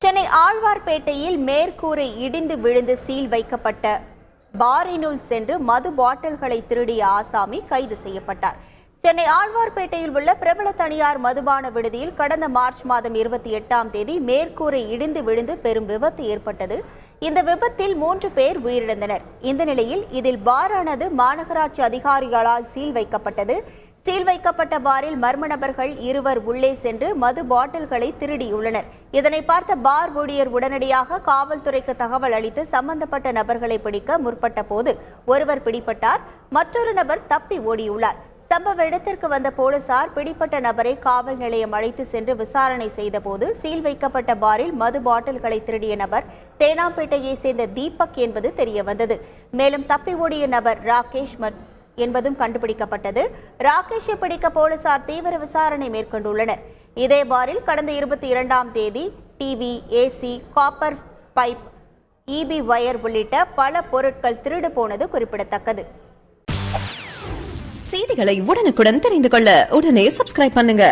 சென்னை ஆழ்வார்பேட்டையில் மேற்கூரை இடிந்து விழுந்து சீல் வைக்கப்பட்ட பாரினுள் சென்று மது பாட்டில்களை திருடிய ஆசாமி கைது செய்யப்பட்டார். சென்னை ஆழ்வார்பேட்டையில் உள்ள பிரபல தனியார் மதுபான விடுதியில் கடந்த மார்ச் மாதம் 28ஆம் தேதி மேற்கூரை இடிந்து விழுந்து பெரும் விபத்து ஏற்பட்டது. இந்த விபத்தில் 3 பேர் உயிரிழந்தனர். இந்த நிலையில் இதில் பாரானது மாநகராட்சி அதிகாரிகளால் சீல் வைக்கப்பட்டது. சீல் வைக்கப்பட்ட பாரில் மர்ம நபர்கள் 2 உள்ளே சென்று மது பாட்டில்களை திருடியுள்ளனர். இதனை பார்த்த பார் ஊழியர் உடனடியாக காவல்துறைக்கு தகவல் அளித்து சம்பந்தப்பட்ட நபர்களை பிடிக்க முற்பட்ட போது ஒருவர் பிடிபட்டார். மற்றொரு நபர் தப்பி ஓடியுள்ளார். சம்பவ இடத்திற்கு வந்த போலீசார் பிடிப்பட்ட நபரை காவல் நிலையம் அழைத்து சென்று விசாரணை செய்தபோது சீல் வைக்கப்பட்ட பாரில் மது பாட்டில்களை திருடிய நபர் தேனாம்பேட்டையை சேர்ந்த தீபக் என்பது தெரியவந்தது. மேலும் தப்பி ஓடிய நபர் ராகேஷ் என்பதும் கண்டுபிடிக்கப்பட்டது. ராகேஷை பிடிக்க போலீசார் தீவிர விசாரணை மேற்கொண்டுள்ளனர். இதே பாரில் கடந்த 22ஆம் தேதி TV, AC, copper pipe, EB wire உள்ளிட்ட பல பொருட்கள் திருடு போனது குறிப்பிடத்தக்கது. செய்திகளை உடனுக்குடன் தெரிந்து கொள்ள உடனே சப்ஸ்கிரைப் பண்ணுங்க.